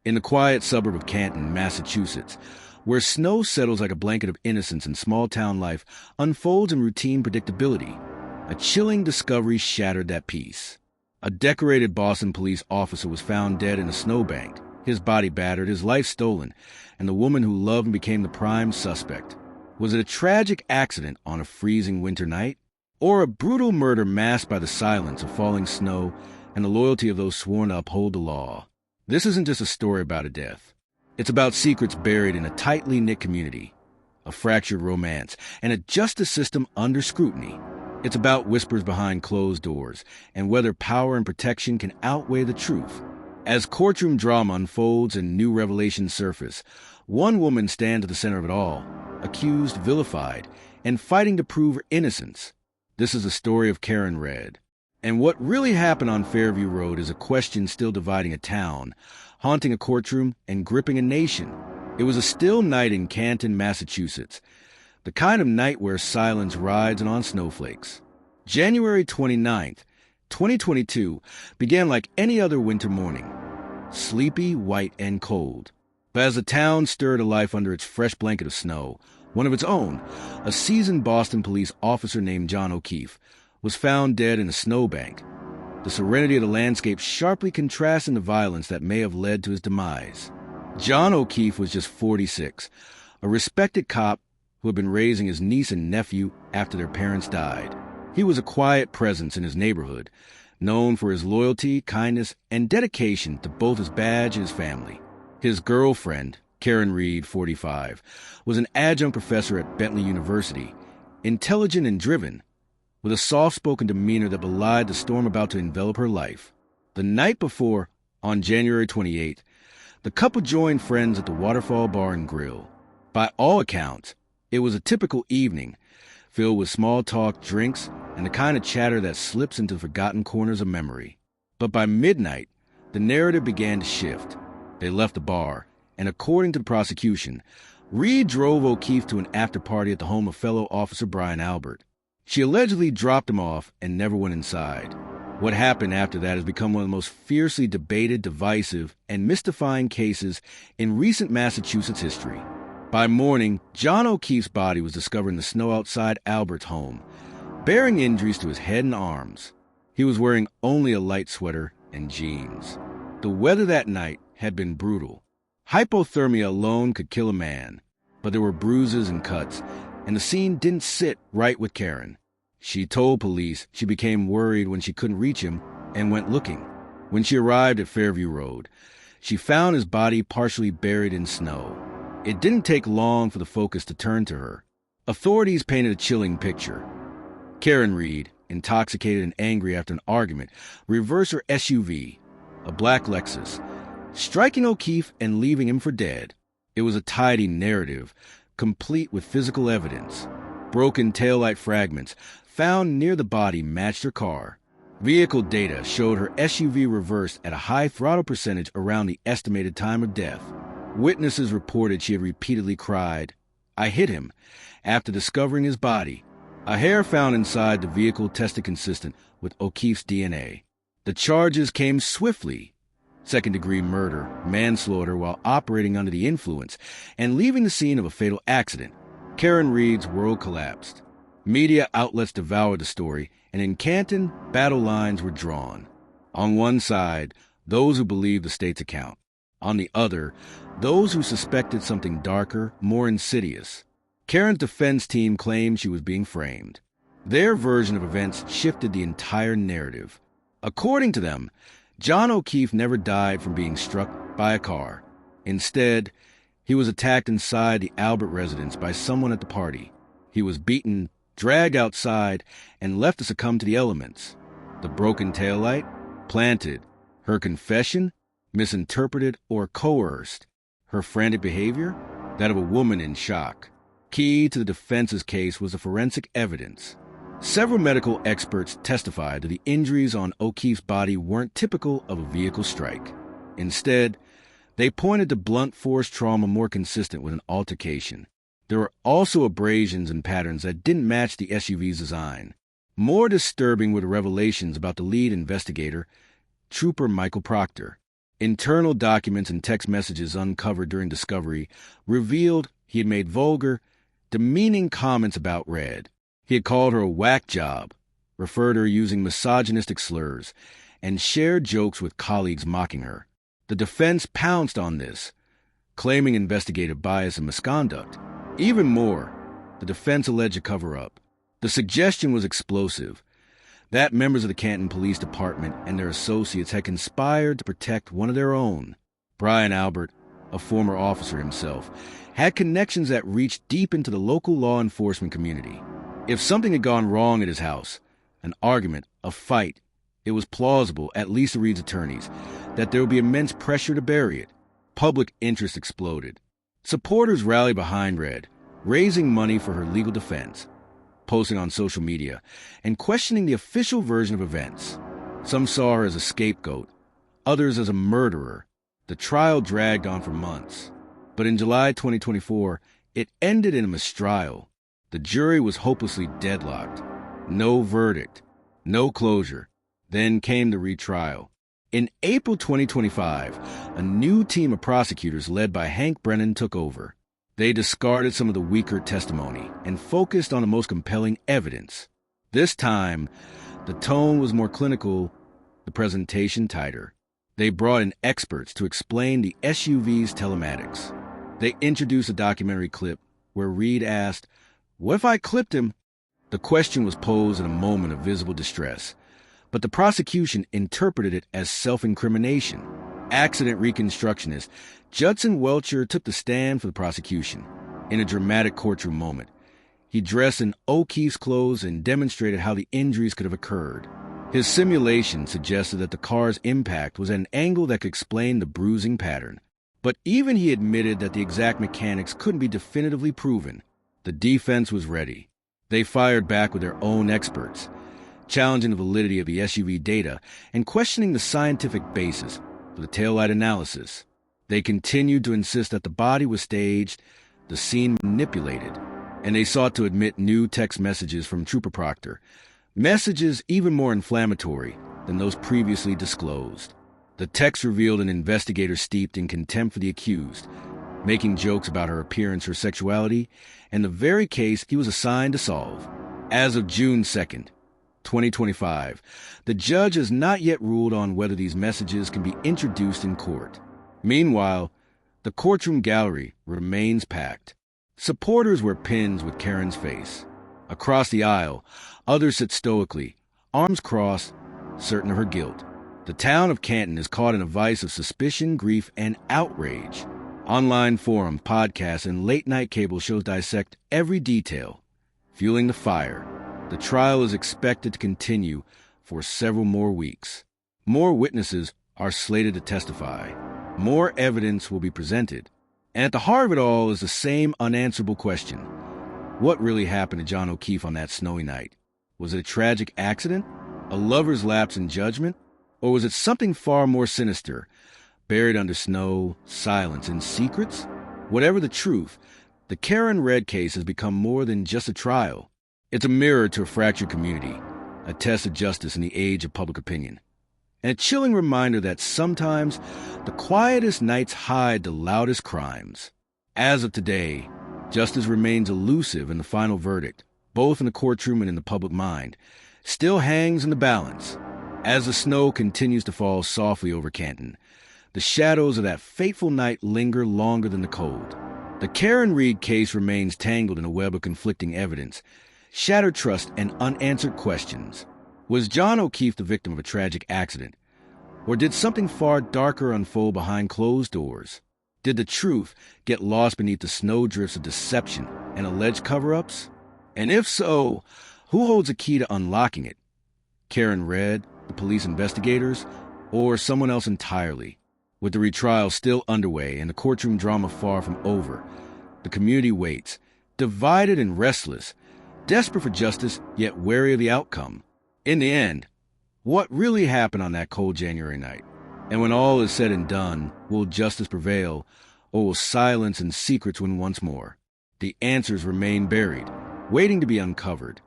In the quiet suburb of Canton, Massachusetts, where snow settles like a blanket of innocence and small-town life unfolds in routine predictability, a chilling discovery shattered that peace. A decorated Boston police officer was found dead in a snowbank, his body battered, his life stolen, and the woman who loved him became the prime suspect. Was it a tragic accident on a freezing winter night? Or a brutal murder masked by the silence of falling snow and the loyalty of those sworn to uphold the law? This isn't just a story about a death. It's about secrets buried in a tightly knit community, a fractured romance, and a justice system under scrutiny. It's about whispers behind closed doors and whether power and protection can outweigh the truth. As courtroom drama unfolds and new revelations surface, one woman stands at the center of it all, accused, vilified, and fighting to prove her innocence. This is the story of Karen Red. And what really happened on Fairview Road is a question still dividing a town, haunting a courtroom, and gripping a nation. It was a still night in Canton, Massachusetts, the kind of night where silence rides on snowflakes. January 29th, 2022 began like any other winter morning, sleepy, white, and cold. But as the town stirred to life under its fresh blanket of snow, one of its own, a seasoned Boston police officer named John O'Keefe, was found dead in a snowbank. The serenity of the landscape sharply contrasting the violence that may have led to his demise. John O'Keefe was just 46, a respected cop who had been raising his niece and nephew after their parents died. He was a quiet presence in his neighborhood, known for his loyalty, kindness, and dedication to both his badge and his family. His girlfriend, Karen Reed, 45, was an adjunct professor at Bentley University, intelligent and driven, with a soft-spoken demeanor that belied the storm about to envelop her life. The night before, on January 28th, the couple joined friends at the Waterfall Bar and Grill. By all accounts, it was a typical evening, filled with small talk, drinks, and the kind of chatter that slips into forgotten corners of memory. But by midnight, the narrative began to shift. They left the bar, and according to the prosecution, Reed drove O'Keefe to an after-party at the home of fellow officer Brian Albert. She allegedly dropped him off and never went inside. What happened after that has become one of the most fiercely debated, divisive, and mystifying cases in recent Massachusetts history. By morning, John O'Keefe's body was discovered in the snow outside Albert's home, bearing injuries to his head and arms. He was wearing only a light sweater and jeans. The weather that night had been brutal. Hypothermia alone could kill a man, but there were bruises and cuts, and the scene didn't sit right with Karen. She told police she became worried when she couldn't reach him and went looking. When she arrived at Fairview Road, she found his body partially buried in snow. It didn't take long for the focus to turn to her. Authorities painted a chilling picture. Karen Reed, intoxicated and angry after an argument, reversed her SUV, a black Lexus, striking O'Keefe and leaving him for dead. It was a tidy narrative, complete with physical evidence. Broken taillight fragments found near the body matched her car. Vehicle data showed her SUV reversed at a high throttle percentage around the estimated time of death. Witnesses reported she had repeatedly cried, "I hit him," after discovering his body. A hair found inside the vehicle tested consistent with O'Keefe's DNA. The charges came swiftly: second-degree murder, manslaughter while operating under the influence, and leaving the scene of a fatal accident. Karen Reed's world collapsed. Media outlets devoured the story, and in Canton, battle lines were drawn. On one side, those who believed the state's account. On the other, those who suspected something darker, more insidious. Karen's defense team claimed she was being framed. Their version of events shifted the entire narrative. According to them, John O'Keefe never died from being struck by a car. Instead, he was attacked inside the Albert residence by someone at the party. He was beaten, dragged outside, and left to succumb to the elements. The broken taillight? Planted. Her confession? Misinterpreted or coerced. Her frantic behavior? That of a woman in shock. Key to the defense's case was the forensic evidence. Several medical experts testified that the injuries on O'Keefe's body weren't typical of a vehicle strike. Instead, they pointed to blunt force trauma more consistent with an altercation. There were also abrasions and patterns that didn't match the SUV's design. More disturbing were the revelations about the lead investigator, Trooper Michael Proctor. Internal documents and text messages uncovered during discovery revealed he had made vulgar, demeaning comments about Red. He had called her a whack job, referred to her using misogynistic slurs, and shared jokes with colleagues mocking her. The defense pounced on this, claiming investigative bias and misconduct. Even more, the defense alleged a cover-up. The suggestion was explosive, that members of the Canton Police Department and their associates had conspired to protect one of their own. Brian Albert, a former officer himself, had connections that reached deep into the local law enforcement community. If something had gone wrong at his house, an argument, a fight, it was plausible, at least to Reed's attorneys, that there would be immense pressure to bury it. Public interest exploded. Supporters rallied behind Red, raising money for her legal defense, posting on social media, and questioning the official version of events. Some saw her as a scapegoat, others as a murderer. The trial dragged on for months. But in July 2024, it ended in a mistrial. The jury was hopelessly deadlocked. No verdict, no closure. Then came the retrial. In April 2025, a new team of prosecutors led by Hank Brennan took over. They discarded some of the weaker testimony and focused on the most compelling evidence. This time, the tone was more clinical, the presentation tighter. They brought in experts to explain the SUV's telematics. They introduced a documentary clip where Reed asked, "What if I clipped him?" The question was posed in a moment of visible distress, but the prosecution interpreted it as self-incrimination. Accident reconstructionist Judson Welcher took the stand for the prosecution in a dramatic courtroom moment. He dressed in O'Keefe's clothes and demonstrated how the injuries could have occurred. His simulation suggested that the car's impact was at an angle that could explain the bruising pattern. But even he admitted that the exact mechanics couldn't be definitively proven. The defense was ready. They fired back with their own experts, challenging the validity of the SUV data and questioning the scientific basis for the taillight analysis. They continued to insist that the body was staged, the scene manipulated, and they sought to admit new text messages from Trooper Proctor, messages even more inflammatory than those previously disclosed. The text revealed an investigator steeped in contempt for the accused, making jokes about her appearance, her sexuality, and the very case he was assigned to solve. As of June 2nd, 2025, the judge has not yet ruled on whether these messages can be introduced in court. Meanwhile, the courtroom gallery remains packed. Supporters wear pins with Karen's face. Across the aisle, others sit stoically, arms crossed, certain of her guilt. The town of Canton is caught in a vice of suspicion, grief, and outrage. Online forum, podcasts, and late-night cable shows dissect every detail, fueling the fire. The trial is expected to continue for several more weeks. More witnesses are slated to testify. More evidence will be presented. And at the heart of it all is the same unanswerable question. What really happened to John O'Keefe on that snowy night? Was it a tragic accident? A lover's lapse in judgment? Or was it something far more sinister, buried under snow, silence, and secrets? Whatever the truth, the Karen Red case has become more than just a trial. It's a mirror to a fractured community, a test of justice in the age of public opinion, and a chilling reminder that sometimes the quietest nights hide the loudest crimes. As of today, justice remains elusive, and the final verdict, both in the courtroom and in the public mind, still hangs in the balance. As the snow continues to fall softly over Canton, the shadows of that fateful night linger longer than the cold. The Karen Reed case remains tangled in a web of conflicting evidence, shattered trust, and unanswered questions. Was John O'Keefe the victim of a tragic accident? Or did something far darker unfold behind closed doors? Did the truth get lost beneath the snowdrifts of deception and alleged cover-ups? And if so, who holds the key to unlocking it? Karen Red, the police investigators, or someone else entirely? With the retrial still underway and the courtroom drama far from over, the community waits, divided and restless, desperate for justice, yet wary of the outcome. In the end, what really happened on that cold January night? And when all is said and done, will justice prevail, or will silence and secrets win once more? The answers remain buried, waiting to be uncovered.